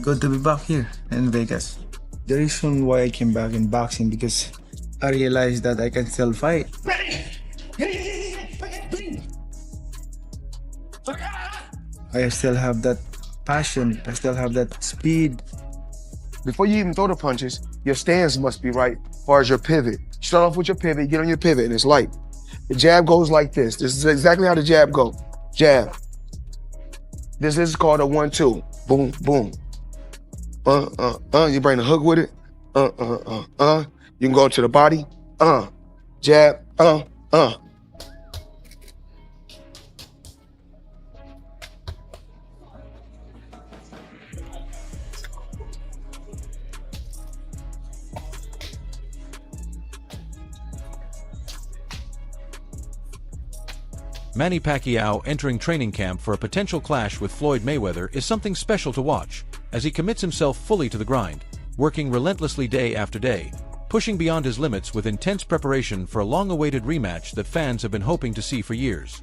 Good to be back here in Vegas. The reason why I came back in boxing because I realized that I can still fight. I still have that passion. I still have that speed. Before you even throw the punches, your stance must be right as far as your pivot. Start off with your pivot, get on your pivot, and it's light. The jab goes like this. This is exactly how the jab goes. Jab. This is called a 1-2. Boom, boom. You bring the hook with it. You can go to the body. Jab. Manny Pacquiao entering training camp for a potential clash with Floyd Mayweather is something special to watch, as he commits himself fully to the grind, working relentlessly day after day, pushing beyond his limits with intense preparation for a long-awaited rematch that fans have been hoping to see for years.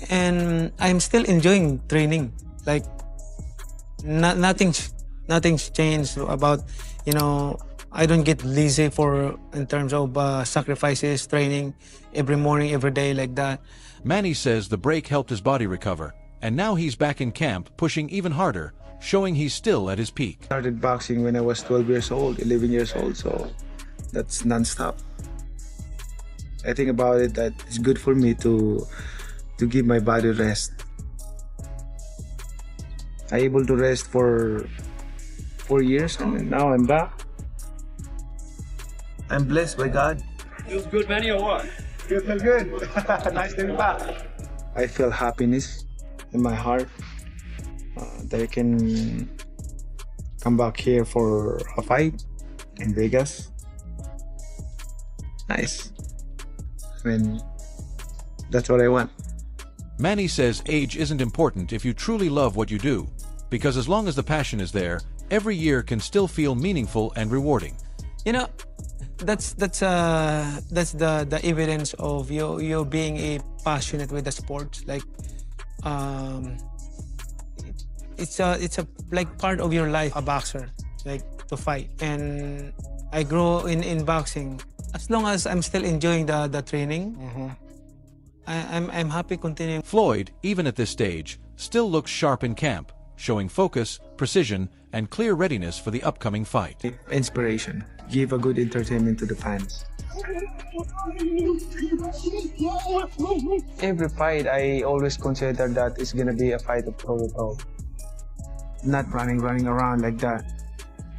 And I'm still enjoying training. Like nothing's changed about, you know, I don't get lazy in terms of sacrifices, training every morning, every day like that. Manny says the break helped his body recover, and now he's back in camp pushing even harder, showing he's still at his peak. Started boxing when I was 12 years old, 11 years old, so that's non-stop. I think about it that it's good for me to give my body rest. I able to rest for 4 years and now I'm back. I'm blessed by God. Feels good, Manny, or what? Feels good. Nice to be back. I feel happiness in my heart that I can come back here for a fight in Vegas. Nice. I mean, that's what I want. Manny says age isn't important if you truly love what you do, because as long as the passion is there, every year can still feel meaningful and rewarding. You know, that's the evidence of you being a passionate with the sport. Like, it's a like part of your life, a boxer, like to fight. And I grow in boxing as long as I'm still enjoying the training. I'm happy continuing. Floyd, even at this stage, still looks sharp in camp, showing focus, precision, and clear readiness for the upcoming fight. Inspiration. Give a good entertainment to the fans. Every fight, I always consider that it's gonna be a fight of toe to toe. Not running around like that.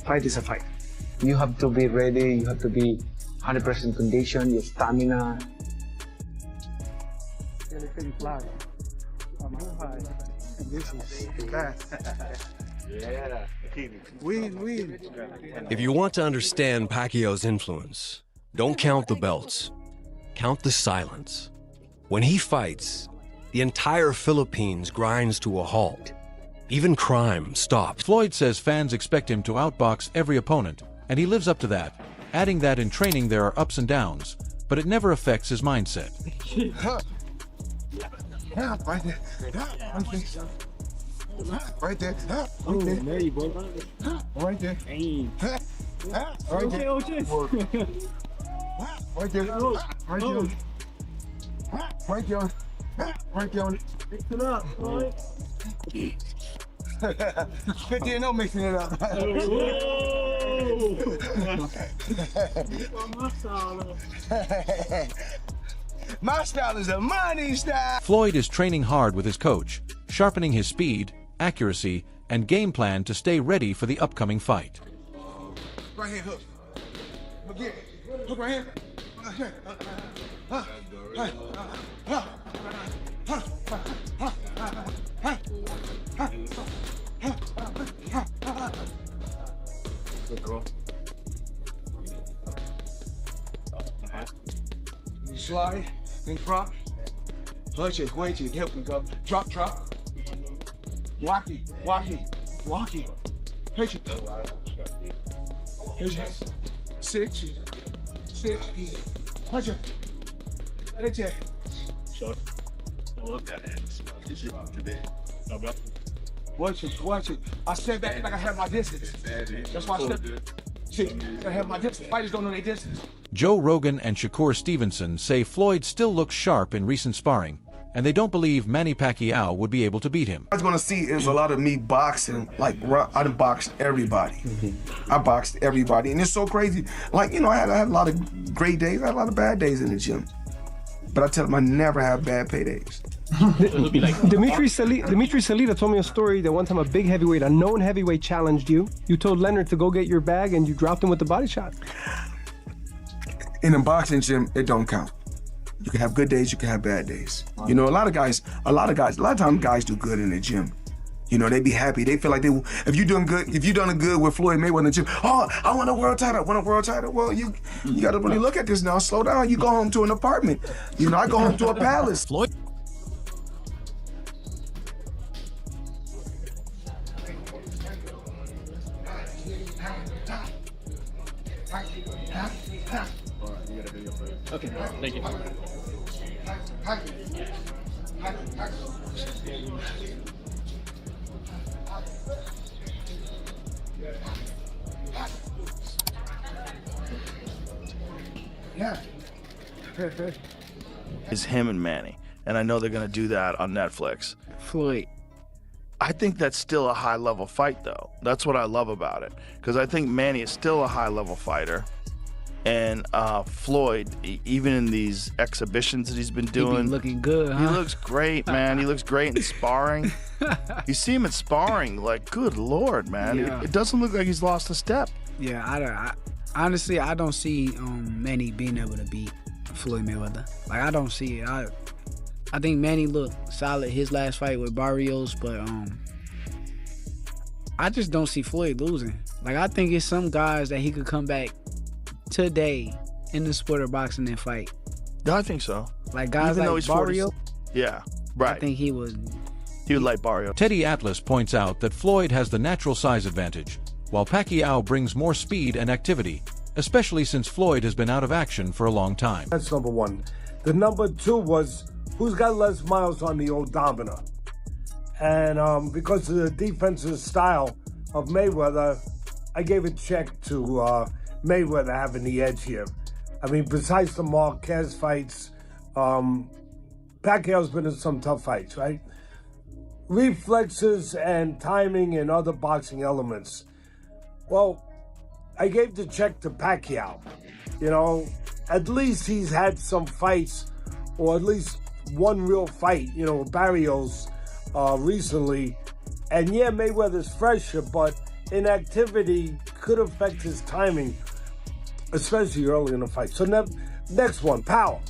Fight is a fight. You have to be ready, you have to be 100% condition, your stamina. This is the best. Yeah. Win. If you want to understand Pacquiao's influence, don't count the belts. Count the silence. When he fights, the entire Philippines grinds to a halt. Even crime stops. Floyd says fans expect him to outbox every opponent, and he lives up to that, adding that in training there are ups and downs, but it never affects his mindset. Right there. Right there. Oh, Mary, boy. Right there. Hey. Right there. Right there. Right there. Mix it up, boy. 50 and no mixing it up. My style is a money style. Floyd is training hard with his coach, sharpening his speed, accuracy, and game plan to stay ready for the upcoming fight. Right here, hook. Again. Hook right here. Slide, then drop. Punch it, wedge it, here we go. Drop, drop. Walk it, walk it, walk it. Punch it. Here's it. Six. Punch it. Punch it. Short. Look at it. This is today. No, bro. Watch it. I step back like I have my distance. That's why I step. See, I have my distance. Fighters don't know their distance. Joe Rogan and Shakur Stevenson say Floyd still looks sharp in recent sparring, and they don't believe Manny Pacquiao would be able to beat him. I was gonna see is a lot of me boxing. Like I done boxed everybody. I boxed everybody, and it's so crazy. Like I had a lot of great days. I had a lot of bad days in the gym, but I tell them I never have bad paydays. Dimitri Salita told me a story that one time a known heavyweight challenged you. You told Leonard to go get your bag and you dropped him with the body shot. In a boxing gym, it don't count. You can have good days, you can have bad days. A lot of times guys do good in the gym. They be happy. They feel like if you done good with Floyd Mayweather in the gym, oh, I want a world title. Well, you got to really look at this now. Slow down. You go home to an apartment. I go home to a palace. Floyd. Okay, thank you. Yeah. Is him and Manny, and I know they're gonna do that on Netflix. Floyd. I think that's still a high-level fight, though. That's what I love about it, because I think Manny is still a high-level fighter, and Floyd, even in these exhibitions that he's been doing, He be looking good, huh? He looks great, man. He looks great in sparring. You see him in sparring, like, good Lord, man. Yeah. It doesn't look like he's lost a step. Yeah, I honestly, I don't see Manny being able to beat Floyd Mayweather. Like, I don't see it. I think Manny looked solid his last fight with Barrios, but I just don't see Floyd losing. Like, I think it's some guys that he could come back today in the sport of boxing and fight. I think so. Like guys Even though like he's Barrios. 40, yeah, right. I think he would like Barrio. Teddy Atlas points out that Floyd has the natural size advantage, while Pacquiao brings more speed and activity, especially since Floyd has been out of action for a long time. That's number one. The number two was, who's got less miles on the odometer? And because of the defensive style of Mayweather, I gave a check to Mayweather having the edge here. I mean, besides the Marquez fights, Pacquiao's been in some tough fights, right? Reflexes and timing and other boxing elements. Well, I gave the check to Pacquiao. At least he's had some fights, or at least one real fight, Barrios recently. And yeah, Mayweather's fresher, but inactivity could affect his timing, especially early in the fight. So next one, power.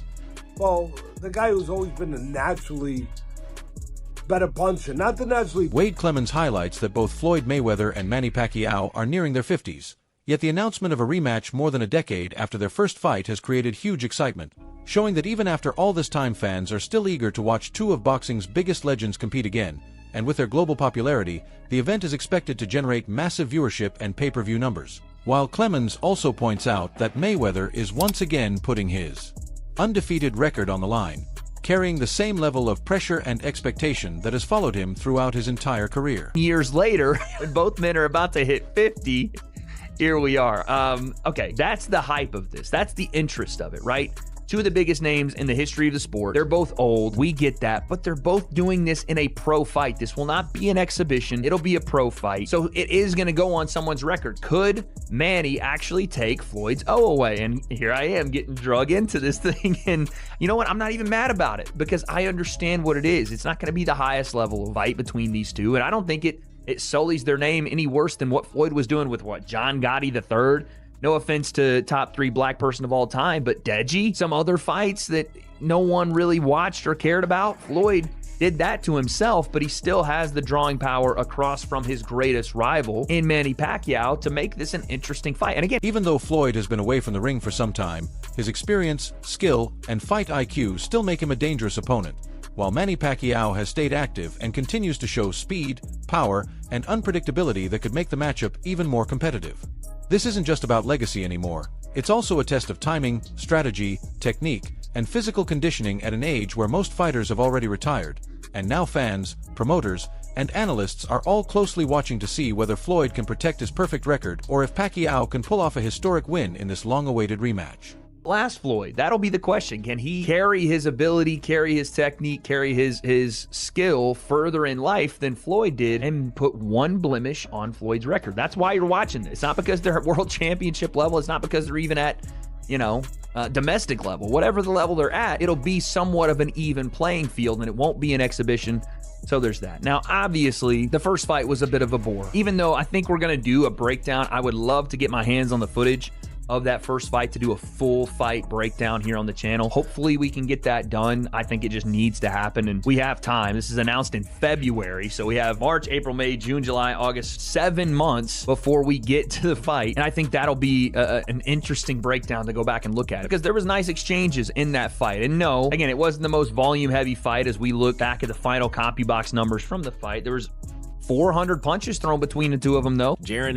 Well, the guy who's always been a naturally better puncher, not the naturally... Wade Clemens highlights that both Floyd Mayweather and Manny Pacquiao are nearing their 50s, yet the announcement of a rematch more than a decade after their first fight has created huge excitement, showing that even after all this time fans are still eager to watch two of boxing's biggest legends compete again, and with their global popularity, the event is expected to generate massive viewership and pay-per-view numbers. While Clemens also points out that Mayweather is once again putting his undefeated record on the line, carrying the same level of pressure and expectation that has followed him throughout his entire career. Years later, when both men are about to hit 50, here we are. Okay, that's the hype of this. That's the interest of it, right? Two of the biggest names in the history of the sport. They're both old. We get that. But they're both doing this in a pro fight. This will not be an exhibition. It'll be a pro fight. So it is going to go on someone's record. Could Manny actually take Floyd's O away? And here I am getting drug into this thing. And you know what? I'm not even mad about it because I understand what it is. It's not going to be the highest level of fight between these two. And I don't think it sullies their name any worse than what Floyd was doing with John Gotti III. No offense to top 3 black person of all time, but Deji, some other fights that no one really watched or cared about. Floyd did that to himself, but he still has the drawing power across from his greatest rival in Manny Pacquiao to make this an interesting fight. And again, even though Floyd has been away from the ring for some time, his experience, skill, and fight IQ still make him a dangerous opponent, while Manny Pacquiao has stayed active and continues to show speed, power, and unpredictability that could make the matchup even more competitive. This isn't just about legacy anymore. It's also a test of timing, strategy, technique, and physical conditioning at an age where most fighters have already retired, and now fans, promoters, and analysts are all closely watching to see whether Floyd can protect his perfect record or if Pacquiao can pull off a historic win in this long-awaited rematch. last Floyd? That'll be the question. Can he carry his ability, carry his technique, carry his skill further in life than Floyd did and put one blemish on Floyd's record? That's why you're watching this. It's not because they're at world championship level. It's not because they're even at, domestic level. Whatever the level they're at, it'll be somewhat of an even playing field, and it won't be an exhibition. So there's that. Now, obviously, the first fight was a bit of a bore. Even though I think we're going to do a breakdown, I would love to get my hands on the footage of that first fight to do a full fight breakdown here on the channel. Hopefully we can get that done. I think it just needs to happen, and we have time. This is announced in February, so we have March, April, May, June, July, August, 7 months before we get to the fight, and I think that'll be an interesting breakdown to go back and look at it, because there was nice exchanges in that fight. And no, again, it wasn't the most volume-heavy fight. As we look back at the final CompuBox numbers from the fight, there was 400 punches thrown between the two of them, though. Jaron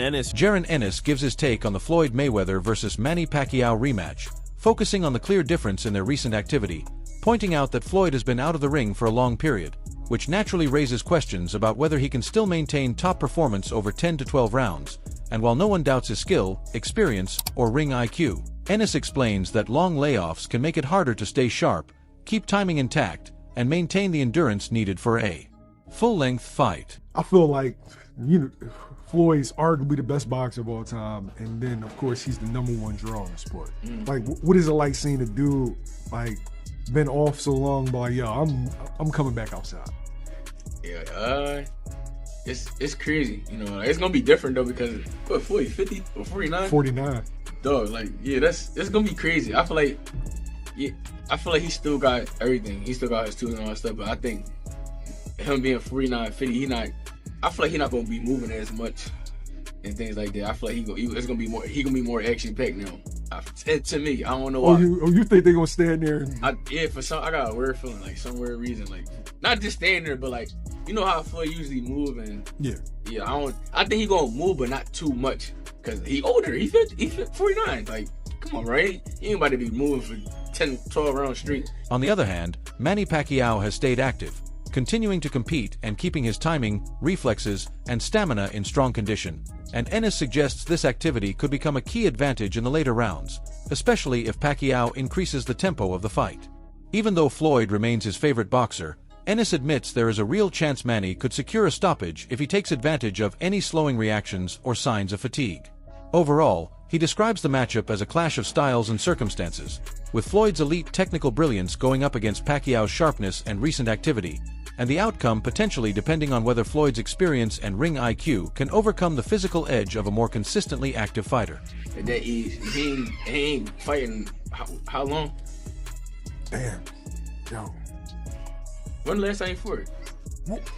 Ennis gives his take on the Floyd Mayweather versus Manny Pacquiao rematch, focusing on the clear difference in their recent activity, pointing out that Floyd has been out of the ring for a long period, which naturally raises questions about whether he can still maintain top performance over 10 to 12 rounds. And while no one doubts his skill, experience, or ring IQ, Ennis explains that long layoffs can make it harder to stay sharp, keep timing intact, and maintain the endurance needed for a full-length fight. I feel like, Floyd's arguably the best boxer of all time, and then of course he's the #1 draw in the sport. Like, what is it like seeing a dude like been off so long, but like, yo, I'm coming back outside? Yeah, it's crazy. It's gonna be different though, because what, Floyd 50 or 49? 49. Dog, that's gonna be crazy. I feel like he still got everything. He still got his tools and all that stuff, but I think him being 49, 50, I feel like he's not gonna be moving as much and things like that. I feel like he gonna be more action packed now. To me, I don't know why. You think they're gonna stand there? I got a weird feeling, like some weird reason, like not just standing there, but like how Floyd usually move, and I think he gonna move, but not too much, cause he older. He 49. Like, come on, right? He ain't about to be moving for 10, 12 rounds straight. On the other hand, Manny Pacquiao has stayed active, continuing to compete and keeping his timing, reflexes, and stamina in strong condition, and Ennis suggests this activity could become a key advantage in the later rounds, especially if Pacquiao increases the tempo of the fight. Even though Floyd remains his favorite boxer, Ennis admits there is a real chance Manny could secure a stoppage if he takes advantage of any slowing reactions or signs of fatigue. Overall, he describes the matchup as a clash of styles and circumstances, with Floyd's elite technical brilliance going up against Pacquiao's sharpness and recent activity, and the outcome potentially depending on whether Floyd's experience and ring IQ can overcome the physical edge of a more consistently active fighter. At that age, he ain't fighting how long? Damn. Yo. When the last time he fought?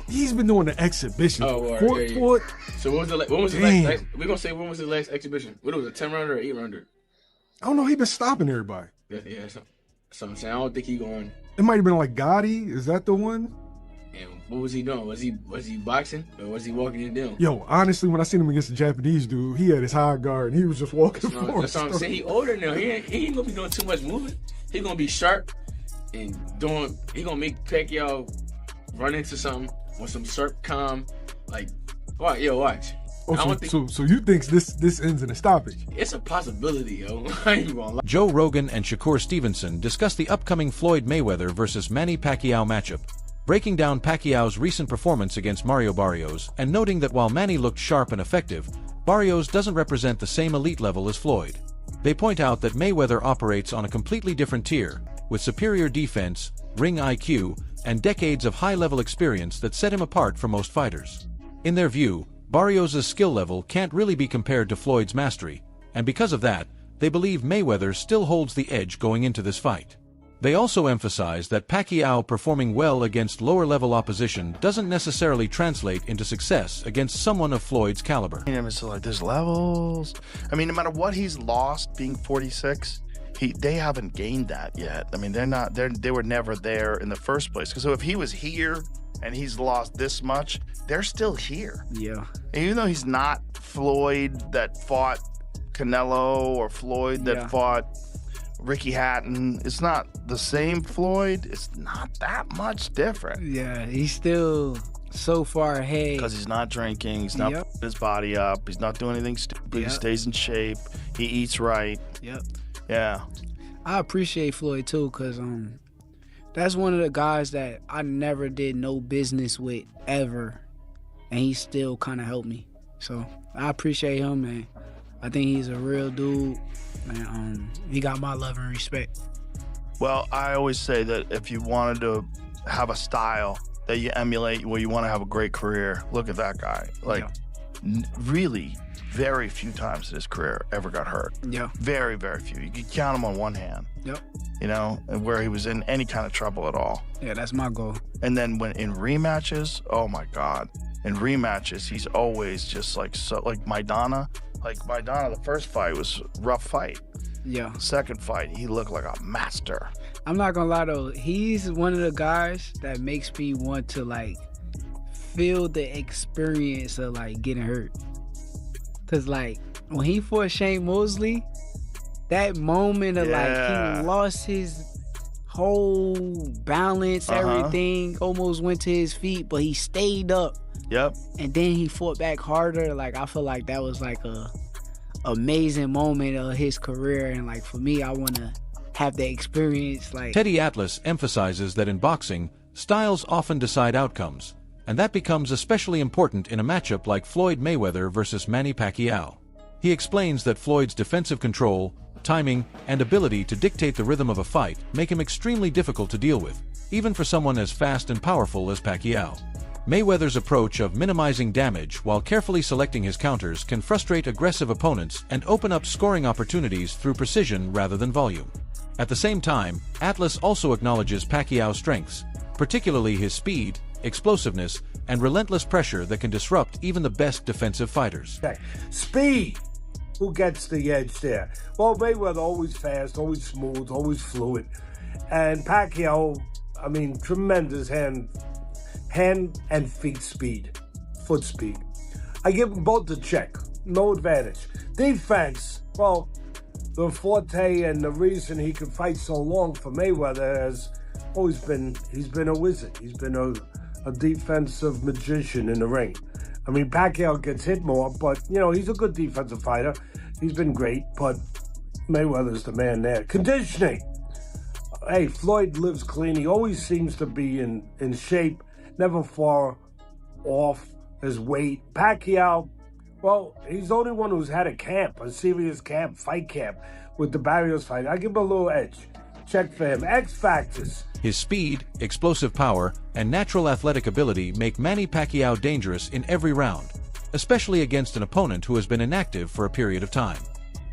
He's been doing the exhibition. Oh, Fort. So when was the last? We're gonna say when was the last exhibition? What was it, a 10-rounder or 8-rounder? I don't know. He been stopping everybody. Yeah. So I'm saying I don't think he going. It might have been like Gotti. Is that the one? And what was he doing? Was he boxing or was he walking it down? Yo, honestly, when I seen him against the Japanese dude, he had his high guard and he was just walking forward. That's what I'm saying. He older now. He ain't gonna be doing too much moving. He gonna be sharp and he gonna make Pacquiao run into something with some sharp calm. Like, watch. Oh, so you think this ends in a stoppage? It's a possibility, yo. I ain't gonna lie. Joe Rogan and Shakur Stevenson discuss the upcoming Floyd Mayweather versus Manny Pacquiao matchup, breaking down Pacquiao's recent performance against Mario Barrios and noting that while Manny looked sharp and effective, Barrios doesn't represent the same elite level as Floyd. They point out that Mayweather operates on a completely different tier, with superior defense, ring IQ, and decades of high-level experience that set him apart from most fighters. In their view, Barrios' skill level can't really be compared to Floyd's mastery, and because of that, they believe Mayweather still holds the edge going into this fight. They also emphasize that Pacquiao performing well against lower-level opposition doesn't necessarily translate into success against someone of Floyd's caliber. It's like there's levels. I mean, no matter what he's lost, being 46, they haven't gained that yet. I mean, they were never there in the first place. So if he was here and he's lost this much, they're still here. Yeah. And even though he's not Floyd that fought Canelo or Floyd that fought Ricky Hatton, it's not the same Floyd. It's not that much different. Yeah, he's still so far ahead. Because he's not drinking, he's not putting his body up, he's not doing anything stupid, he stays in shape, he eats right. Yep. Yeah. I appreciate Floyd too, because that's one of the guys that I never did no business with ever, and he still kind of helped me. So I appreciate him, man. I think he's a real dude, and he got my love and respect. Well, I always say that if you wanted to have a style that you emulate, where you want to have a great career, look at that guy. Like, really, very few times in his career ever got hurt. Yeah. Very, very few. You can count them on one hand. Yep. You know, and where he was in any kind of trouble at all. Yeah, that's my goal. And then when in rematches, oh my God. In rematches, he's always just like Maidana. Like Maidana, the first fight was a rough fight. Yeah. Second fight, he looked like a master. I'm not gonna lie though, he's one of the guys that makes me want to like feel the experience of like getting hurt. Cause like when he fought Shane Mosley, that moment of like he lost his whole balance, everything almost went to his feet, but he stayed up. Yep. And then he fought back harder. Like I feel like that was like a amazing moment of his career, and like for me, I want to have the experience. Like Teddy Atlas emphasizes that in boxing, styles often decide outcomes, and that becomes especially important in a matchup like Floyd Mayweather versus Manny Pacquiao. He explains that Floyd's defensive control, timing, and ability to dictate the rhythm of a fight make him extremely difficult to deal with, even for someone as fast and powerful as Pacquiao. Mayweather's approach of minimizing damage while carefully selecting his counters can frustrate aggressive opponents and open up scoring opportunities through precision rather than volume. At the same time, Atlas also acknowledges Pacquiao's strengths, particularly his speed, explosiveness, and relentless pressure that can disrupt even the best defensive fighters. Okay. Speed! Who gets the edge there? Well, Mayweather always fast, always smooth, always fluid. And Pacquiao, I mean, tremendous hand and feet speed, foot speed. I give them both the check, no advantage. Defense, well, the forte and the reason he can fight so long for Mayweather has always been, he's been a wizard. He's been a defensive magician in the ring. I mean, Pacquiao gets hit more, but, you know, he's a good defensive fighter. He's been great, but Mayweather's the man there. Conditioning. Hey, Floyd lives clean. He always seems to be in shape, never far off his weight. Pacquiao, well, he's the only one who's had a camp, a serious camp, fight camp, with the Barrios fight. I give him a little edge. Check for him. X factors. His speed, explosive power, and natural athletic ability make Manny Pacquiao dangerous in every round, especially against an opponent who has been inactive for a period of time.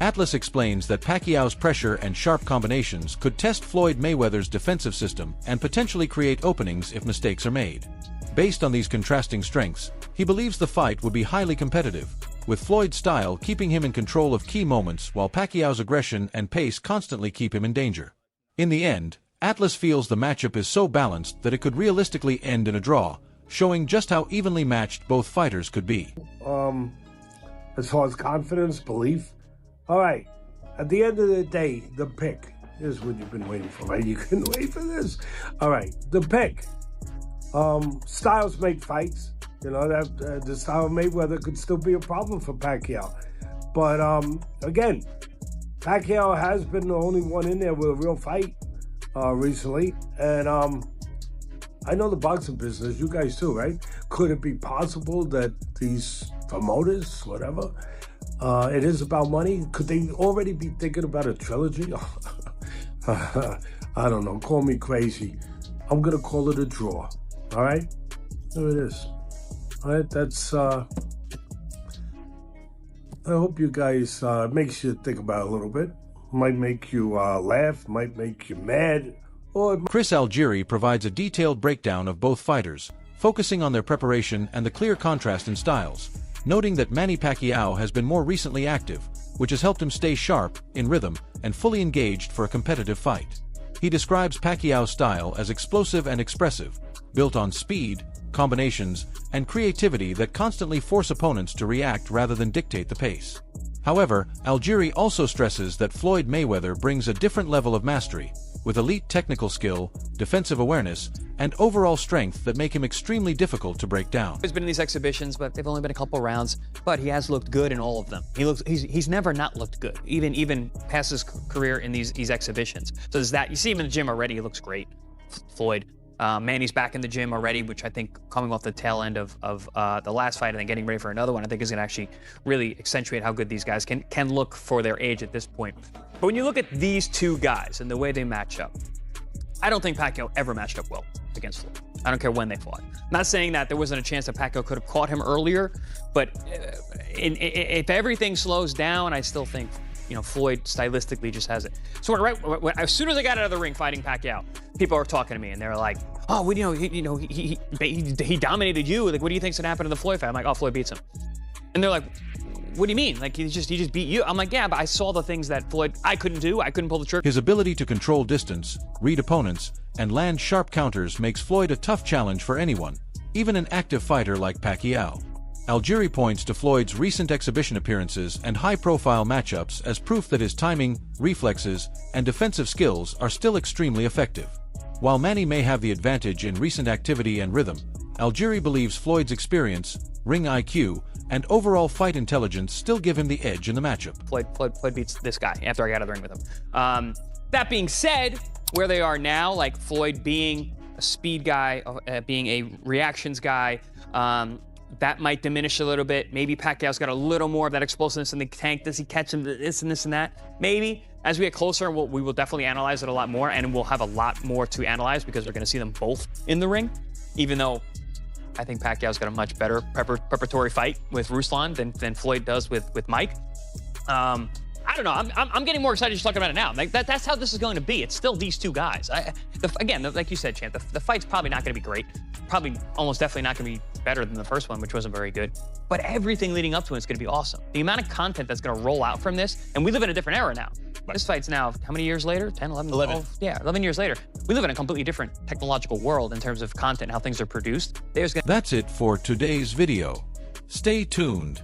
Atlas explains that Pacquiao's pressure and sharp combinations could test Floyd Mayweather's defensive system and potentially create openings if mistakes are made. Based on these contrasting strengths, he believes the fight would be highly competitive, with Floyd's style keeping him in control of key moments while Pacquiao's aggression and pace constantly keep him in danger. In the end, Atlas feels the matchup is so balanced that it could realistically end in a draw, showing just how evenly matched both fighters could be. As far as confidence, belief. All right, at the end of the day, the pick is what you've been waiting for, right? You couldn't wait for this. All right, the pick. Styles make fights. You know, that the style of Mayweather could still be a problem for Pacquiao. But again, Pacquiao has been the only one in there with a real fight recently. And I know the boxing business, you guys too, right? Could it be possible that these promoters, whatever, it is about money? Could they already be thinking about a trilogy? I don't know, call me crazy. I'm gonna call it a draw, all right? There it is. All right, that's, I hope you guys, makes you think about it a little bit. Might make you laugh, might make you mad, Chris Algieri provides a detailed breakdown of both fighters, focusing on their preparation and the clear contrast in styles, noting that Manny Pacquiao has been more recently active, which has helped him stay sharp, in rhythm, and fully engaged for a competitive fight. He describes Pacquiao's style as explosive and expressive, built on speed, combinations, and creativity that constantly force opponents to react rather than dictate the pace. However, Algieri also stresses that Floyd Mayweather brings a different level of mastery, with elite technical skill, defensive awareness, and overall strength that make him extremely difficult to break down. He's been in these exhibitions, but they've only been a couple rounds, but he has looked good in all of them. He's never not looked good, even past his career in these exhibitions. So there's that. You see him in the gym already, he looks great, Floyd. Manny's back in the gym already, which I think coming off the tail end of the last fight and then getting ready for another one, I think is going to actually really accentuate how good these guys can look for their age at this point. But when you look at these two guys and the way they match up, I don't think Pacquiao ever matched up well against Floyd. I don't care when they fought. Not saying that there wasn't a chance that Pacquiao could have caught him earlier, but if everything slows down, I still think Floyd stylistically just has it. So as soon as I got out of the ring fighting Pacquiao, people are talking to me and they're like, "Oh, he dominated you. Like, what do you think's gonna happen to the Floyd fight?" I'm like, "Oh, Floyd beats him." And they're like, "What do you mean? Like he just beat you?" I'm like, "Yeah, but I saw the things that I couldn't do. I couldn't pull the trigger." His ability to control distance, read opponents, and land sharp counters makes Floyd a tough challenge for anyone, even an active fighter like Pacquiao. Algieri points to Floyd's recent exhibition appearances and high-profile matchups as proof that his timing, reflexes, and defensive skills are still extremely effective. While Manny may have the advantage in recent activity and rhythm, Algieri believes Floyd's experience, ring IQ, and overall fight intelligence still give him the edge in the matchup. Floyd beats this guy after I got out of the ring with him. That being said, where they are now, like Floyd being a speed guy, being a reactions guy, that might diminish a little bit. Maybe Pacquiao's got a little more of that explosiveness in the tank. Does he catch him this and this and that? Maybe. As we get closer, we will definitely analyze it a lot more, and we'll have a lot more to analyze because we're going to see them both in the ring, even though I think Pacquiao's got a much better preparatory fight with Ruslan than Floyd does with Mike. I don't know. I'm getting more excited just talking about it now. Like that's how this is going to be. It's still these two guys. Again, like you said, Champ, the fight's probably not going to be great. Probably almost definitely not going to be better than the first one, which wasn't very good. But everything leading up to it is going to be awesome. The amount of content that's going to roll out from this, and we live in a different era now. This fight's now, how many years later? 10, 11, 11. 12? Yeah, 11 years later. We live in a completely different technological world in terms of content and how things are produced. That's it for today's video. Stay tuned.